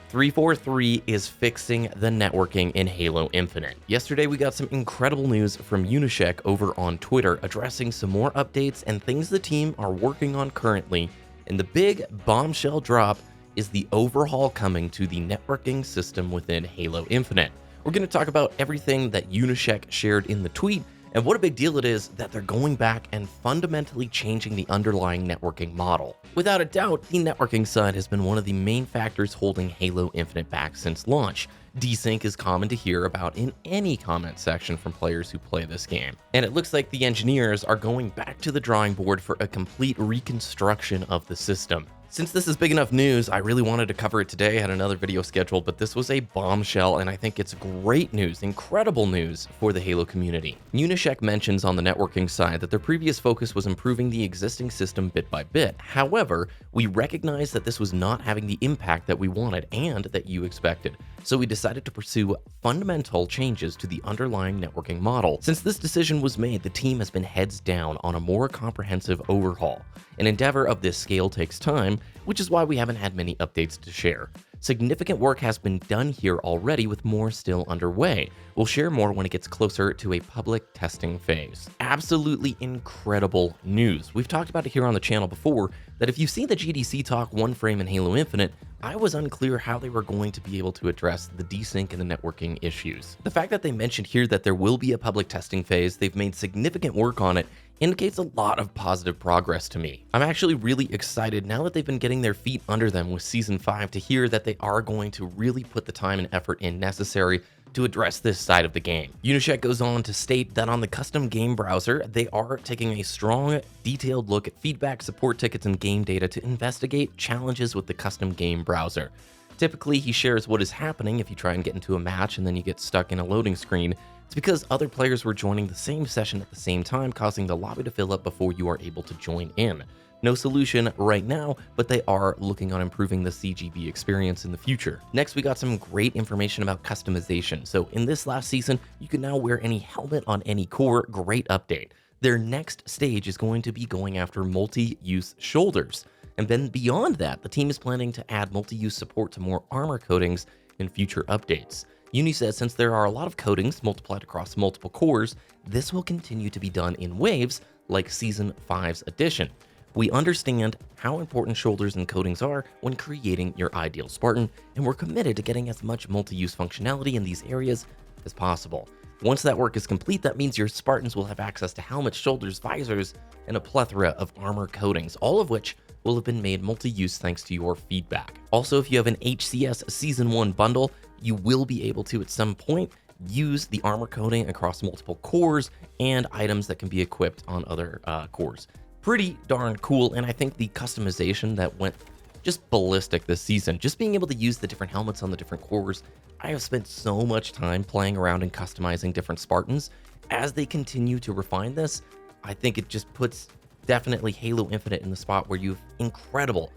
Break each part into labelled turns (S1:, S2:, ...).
S1: 343 is fixing the networking in Halo Infinite. Yesterday, we got some incredible news from Unyshek over on Twitter addressing some more updates and things the team are working on currently. And the big bombshell drop is the overhaul coming to the networking system within Halo Infinite. We're going to talk about everything that Unyshek shared in the tweet and what a big deal it is that they're going back and fundamentally changing the underlying networking model. Without a doubt, the networking side has been one of the main factors holding Halo Infinite back since launch. Desync is common to hear about in any comment section from players who play this game. And it looks like the engineers are going back to the drawing board for a complete reconstruction of the system. Since this is big enough news, I really wanted to cover it today. I had another video scheduled, but this was a bombshell, and I think it's great news, incredible news for the Halo community. Unyshek mentions on the networking side that their previous focus was improving the existing system bit by bit. However, we recognize that this was not having the impact that we wanted and that you expected. So we decided to pursue fundamental changes to the underlying networking model. Since this decision was made, the team has been heads down on a more comprehensive overhaul. An endeavor of this scale takes time, which is why we haven't had many updates to share. Significant work has been done here already, with more still underway. We'll share more when it gets closer to a public testing phase. Absolutely incredible news. We've talked about it here on the channel before, that if you see the GDC talk one frame in Halo Infinite, I was unclear how they were going to be able to address the desync and the networking issues. The fact that they mentioned here that there will be a public testing phase, they've made significant work on it, indicates a lot of positive progress to me. I'm actually really excited now that they've been getting their feet under them with Season 5 to hear that they are going to really put the time and effort in necessary to address this side of the game. Unyshek goes on to state that on the custom game browser, they are taking a strong, detailed look at feedback, support tickets, and game data to investigate challenges with the custom game browser. Typically, he shares what is happening if you try and get into a match and then you get stuck in a loading screen. It's because other players were joining the same session at the same time, causing the lobby to fill up before you are able to join in. No solution right now, but they are looking on improving the CGB experience in the future. Next, we got some great information about customization. So in this last season, you can now wear any helmet on any core. Great update. Their next stage is going to be going after multi-use shoulders. And then beyond that, the team is planning to add multi-use support to more armor coatings in future updates. Uni says since there are a lot of coatings multiplied across multiple cores, this will continue to be done in waves like Season 5's edition. We understand how important shoulders and coatings are when creating your ideal Spartan, and we're committed to getting as much multi-use functionality in these areas as possible. Once that work is complete, that means your Spartans will have access to helmets, shoulders, visors, and a plethora of armor coatings, all of which will have been made multi-use thanks to your feedback. Also, if you have an HCS Season 1 bundle, you will be able to, at some point, use the armor coating across multiple cores and items that can be equipped on other cores. Pretty darn cool, and I think the customization that went just ballistic this season, just being able to use the different helmets on the different cores. I have spent so much time playing around and customizing different Spartans. As they continue to refine this, I think it just puts definitely Halo Infinite in the spot where you have incredible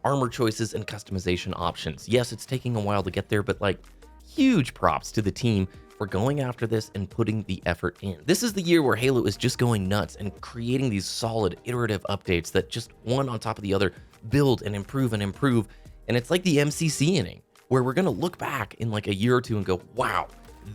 S1: armor choices and customization options. Yes, it's taking a while to get there, but like, huge props to the team for going after this and putting the effort in. This is the year where Halo is just going nuts and creating these solid iterative updates that just one on top of the other build and improve and improve. And it's like the MCC inning, where we're gonna look back in like a year or two and go, wow,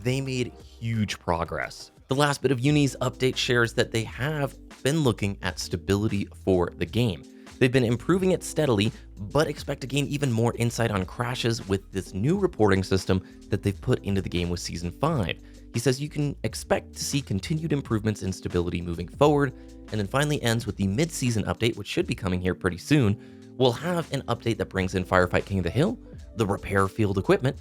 S1: they made huge progress. The last bit of Uni's update shares that they have been looking at stability for the game. They've been improving it steadily, but expect to gain even more insight on crashes with this new reporting system that they've put into the game with Season 5. He says you can expect to see continued improvements in stability moving forward, and then finally ends with the mid-season update, which should be coming here pretty soon. We'll have an update that brings in Firefight King of the Hill, the repair field equipment,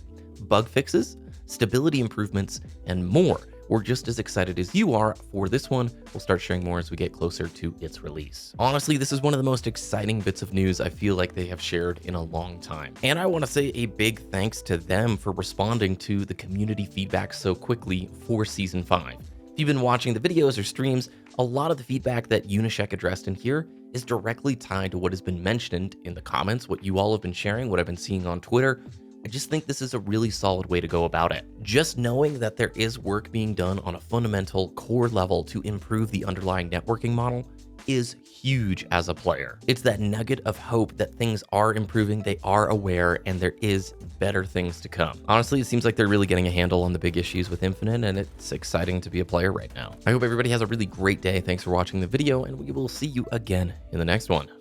S1: bug fixes, stability improvements, and more. We're just as excited as you are for this one. We'll start sharing more as we get closer to its release. Honestly, this is one of the most exciting bits of news I feel like they have shared in a long time. And I want to say a big thanks to them for responding to the community feedback so quickly for Season 5. If you've been watching the videos or streams, a lot of the feedback that Unyshek addressed in here is directly tied to what has been mentioned in the comments, what you all have been sharing, what I've been seeing on Twitter. I just think this is a really solid way to go about it. Just knowing that there is work being done on a fundamental core level to improve the underlying networking model is huge as a player. It's that nugget of hope that things are improving, they are aware, and there is better things to come. Honestly, it seems like they're really getting a handle on the big issues with Infinite, and it's exciting to be a player right now. I hope everybody has a really great day. Thanks for watching the video, and we will see you again in the next one.